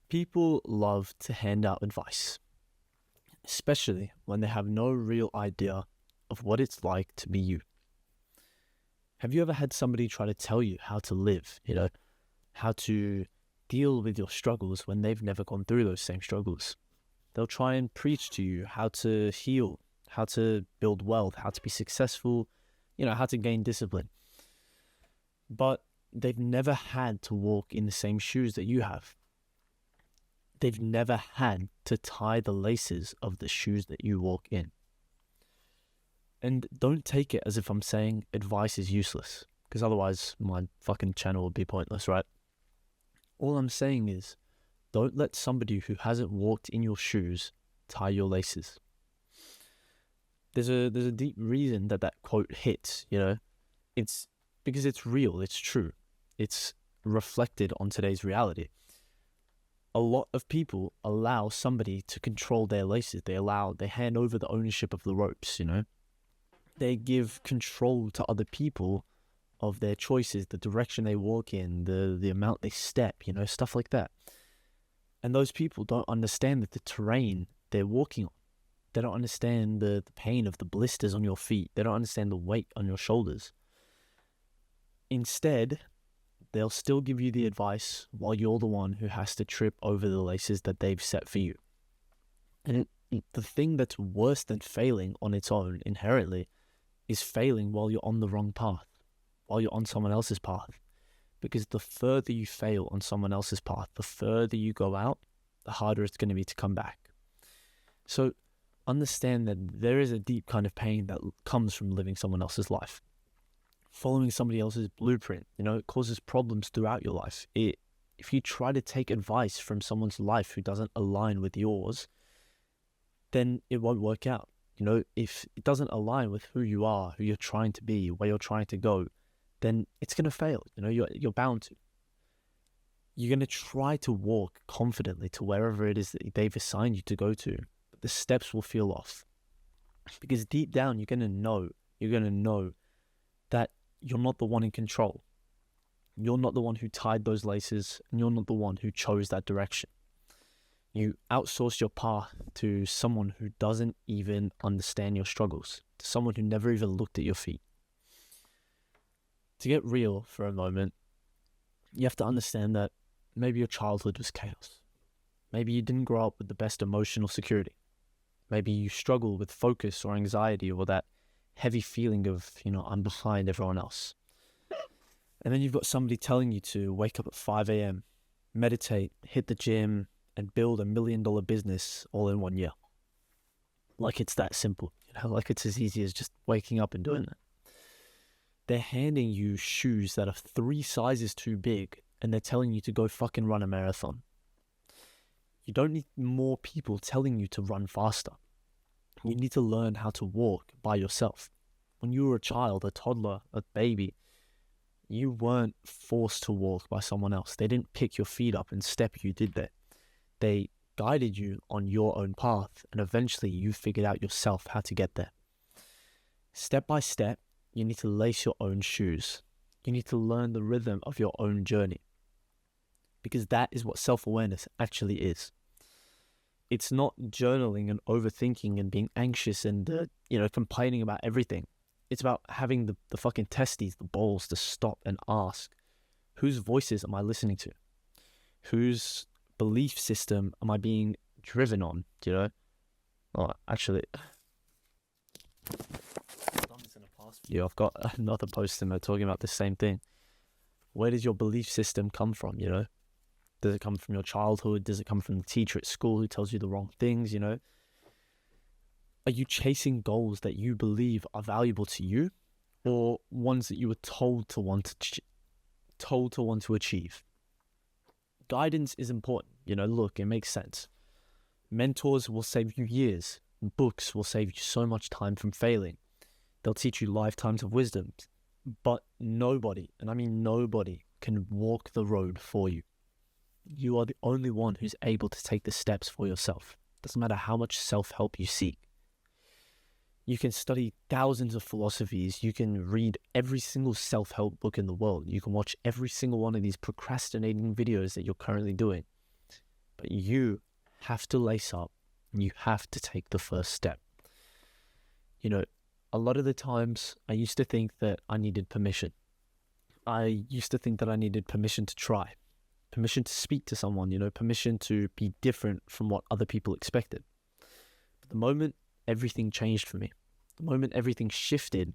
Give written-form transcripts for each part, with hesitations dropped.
People love to hand out advice, especially when they have no real idea of what it's like to be you. Have you ever had somebody try to tell you how to live, how to deal with your struggles when they've never gone through those same struggles? They'll try and preach to you how to heal, how to build wealth, how to be successful, how to gain discipline. But they've never had to walk in the same shoes that you have. They've never had to tie the laces of the shoes that you walk in. And don't take it as if I'm saying advice is useless, because otherwise my fucking channel would be pointless, right? All I'm saying is, don't let somebody who hasn't walked in your shoes tie your laces. There's a deep reason that quote hits, It's because it's real, it's true. It's reflected on today's reality. A lot of people allow somebody to control their laces. They hand over the ownership of the ropes, They give control to other people of their choices, the direction they walk in, the amount they step, stuff like that. And those people don't understand that the terrain they're walking on. They don't understand the pain of the blisters on your feet. They don't understand the weight on your shoulders. Instead, they'll still give you the advice while you're the one who has to trip over the laces that they've set for you. And the thing that's worse than failing on its own inherently is failing while you're on the wrong path, while you're on someone else's path. Because the further you fail on someone else's path, the further you go out, the harder it's going to be to come back. So understand that there is a deep kind of pain that comes from living someone else's life. Following somebody else's blueprint, it causes problems throughout your life. If you try to take advice from someone's life who doesn't align with yours, then it won't work out. If it doesn't align with who you are, who you're trying to be, where you're trying to go, then it's going to fail. You're bound to. You're going to try to walk confidently to wherever it is that they've assigned you to go to, but the steps will feel off. Because deep down, you're going to know that you're not the one in control. You're not the one who tied those laces, and you're not the one who chose that direction. You outsource your path to someone who doesn't even understand your struggles, to someone who never even looked at your feet. To get real for a moment, you have to understand that maybe your childhood was chaos. Maybe you didn't grow up with the best emotional security. Maybe you struggle with focus or anxiety or that heavy feeling of, I'm behind everyone else. And then you've got somebody telling you to wake up at 5 a.m., meditate, hit the gym, and build $1 million business all in 1 year. Like it's that simple, like it's as easy as just waking up and doing that. They're handing you shoes that are 3 sizes too big, and they're telling you to go fucking run a marathon. You don't need more people telling you to run faster. You need to learn how to walk by yourself. When you were a child, a toddler, a baby, you weren't forced to walk by someone else. They didn't pick your feet up and step you, did they? They guided you on your own path, and eventually you figured out yourself how to get there. Step by step, you need to lace your own shoes. You need to learn the rhythm of your own journey. Because that is what self-awareness actually is. It's not journaling and overthinking and being anxious and, complaining about everything. It's about having the fucking testes, the balls to stop and ask, whose voices am I listening to? Whose belief system am I being driven on, Oh, actually, I've done this in a past video. I've got another post in there talking about the same thing. Where does your belief system come from, Does it come from your childhood? Does it come from the teacher at school who tells you the wrong things, Are you chasing goals that you believe are valuable to you, or ones that you were told to want to achieve? Guidance is important. Look, it makes sense. Mentors will save you years. Books will save you so much time from failing. They'll teach you lifetimes of wisdom. But nobody, and I mean nobody, can walk the road for you. You are the only one who's able to take the steps for yourself. Doesn't matter how much self-help you seek. You can study thousands of philosophies. You can read every single self-help book in the world. You can watch every single one of these procrastinating videos that you're currently doing. but you have to lace up and you have to take the first step. You know, a lot of the times I used to think that I needed permission. I used to think that I needed permission to try, permission to speak to someone, permission to be different from what other people expected. But the moment everything changed for me, the moment everything shifted,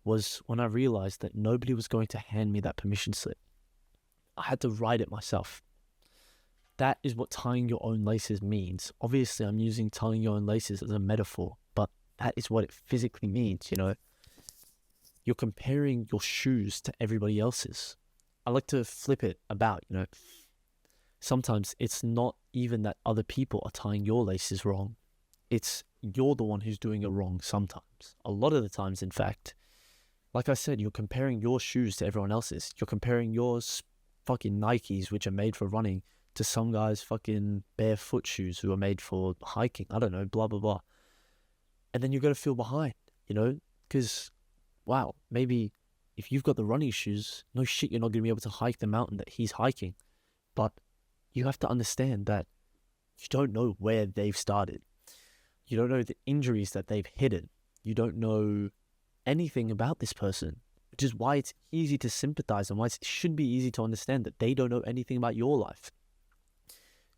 was when I realized that nobody was going to hand me that permission slip. I had to write it myself. That is what tying your own laces means. Obviously, I'm using tying your own laces as a metaphor, but that is what it physically means, You're comparing your shoes to everybody else's. I like to flip it about, Sometimes it's not even that other people are tying your laces wrong. It's you're the one who's doing it wrong sometimes. A lot of the times, in fact. Like I said, you're comparing your shoes to everyone else's. You're comparing yours fucking Nikes, which are made for running, to some guy's fucking barefoot shoes who are made for hiking. I don't know, blah, blah, blah. And then you're going to feel behind, because, wow, maybe if you've got the running shoes, no shit, you're not going to be able to hike the mountain that he's hiking. But you have to understand that you don't know where they've started. You don't know the injuries that they've hidden. You don't know anything about this person, which is why it's easy to sympathize and why it should be easy to understand that they don't know anything about your life.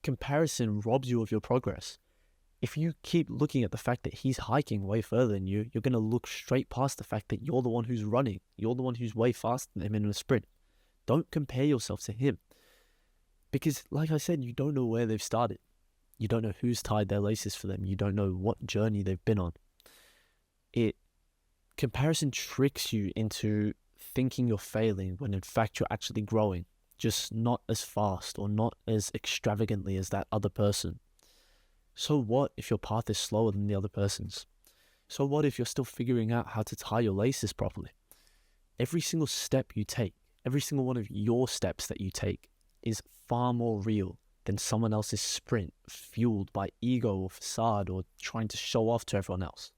Comparison robs you of your progress. If you keep looking at the fact that he's hiking way further than you, you're going to look straight past the fact that you're the one who's running. You're the one who's way faster than him in a sprint. Don't compare yourself to him. Because, like I said, you don't know where they've started. You don't know who's tied their laces for them. You don't know what journey they've been on. Comparison tricks you into thinking you're failing when in fact you're actually growing, just not as fast or not as extravagantly as that other person. So what if your path is slower than the other person's? So what if you're still figuring out how to tie your laces properly? Every single step you take, every single one of your steps that you take is far more real than someone else's sprint fueled by ego or facade or trying to show off to everyone else.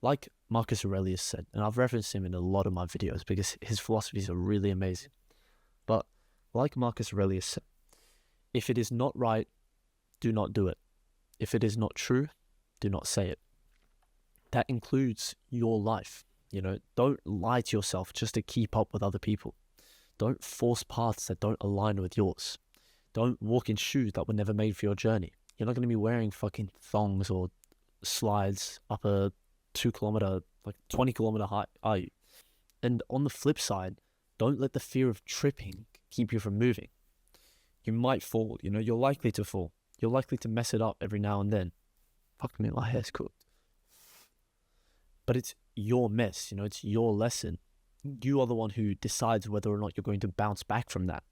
Like Marcus Aurelius said, and I've referenced him in a lot of my videos because his philosophies are really amazing. But like Marcus Aurelius said, if it is not right, do not do it. If it is not true, do not say it. That includes your life. Don't lie to yourself just to keep up with other people. Don't force paths that don't align with yours. Don't walk in shoes that were never made for your journey. You're not going to be wearing fucking thongs or slides up a 20 kilometer height, are you? And on the flip side, don't let the fear of tripping keep you from moving. You might fall, you're likely to fall. You're likely to mess it up every now and then. Fuck me, my hair's cooked. But it's your mess, it's your lesson. You are the one who decides whether or not you're going to bounce back from that.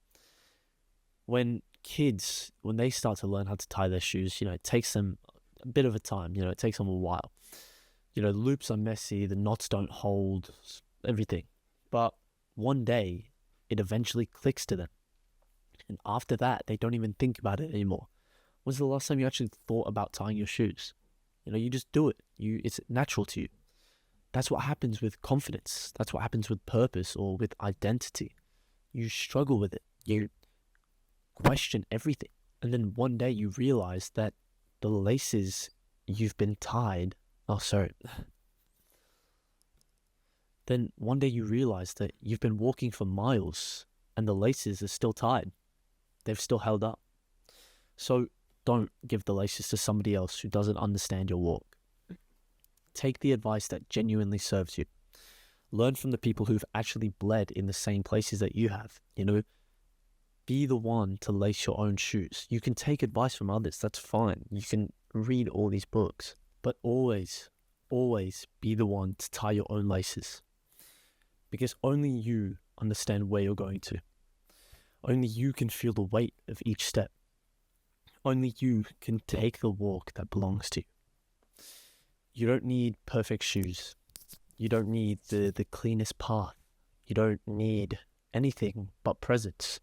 When kids, when they start to learn how to tie their shoes, it takes them a bit of a time, it takes them a while. The loops are messy, the knots don't hold, everything. But one day, it eventually clicks to them. And after that, they don't even think about it anymore. When's the last time you actually thought about tying your shoes? You just do it. It's natural to you. That's what happens with confidence. That's what happens with purpose or with identity. You struggle with it. You question everything. And then one day you realize that the laces you've been tied Then one day you realize that you've been walking for miles and the laces are still tied. They've still held up. So don't give the laces to somebody else who doesn't understand your walk. Take the advice that genuinely serves you. Learn from the people who've actually bled in the same places that you have. Be the one to lace your own shoes. You can take advice from others. That's fine. You can read all these books. But always be the one to tie your own laces. Because only you understand where you're going to. Only you can feel the weight of each step. Only you can take the walk that belongs to you. You don't need perfect shoes. You don't need the cleanest path. You don't need anything but presence.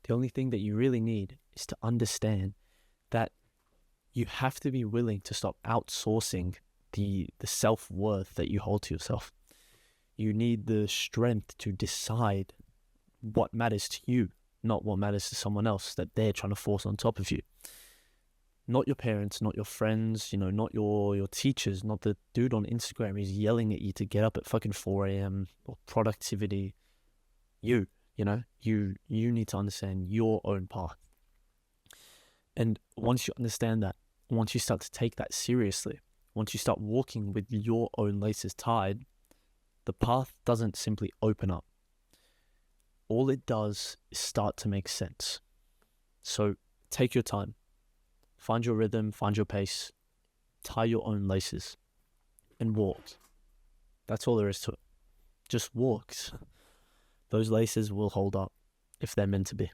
The only thing that you really need is to understand that you have to be willing to stop outsourcing the self-worth that you hold to yourself. You need the strength to decide what matters to you, not what matters to someone else that they're trying to force on top of you. Not your parents, not your friends, not your teachers, not the dude on Instagram who's yelling at you to get up at fucking 4 a.m. or productivity. You need to understand your own path. And once you understand that, once you start to take that seriously, once you start walking with your own laces tied, the path doesn't simply open up. All it does is start to make sense. So take your time. Find your rhythm, find your pace, tie your own laces, and walk. That's all there is to it. Just walk. Those laces will hold up if they're meant to be.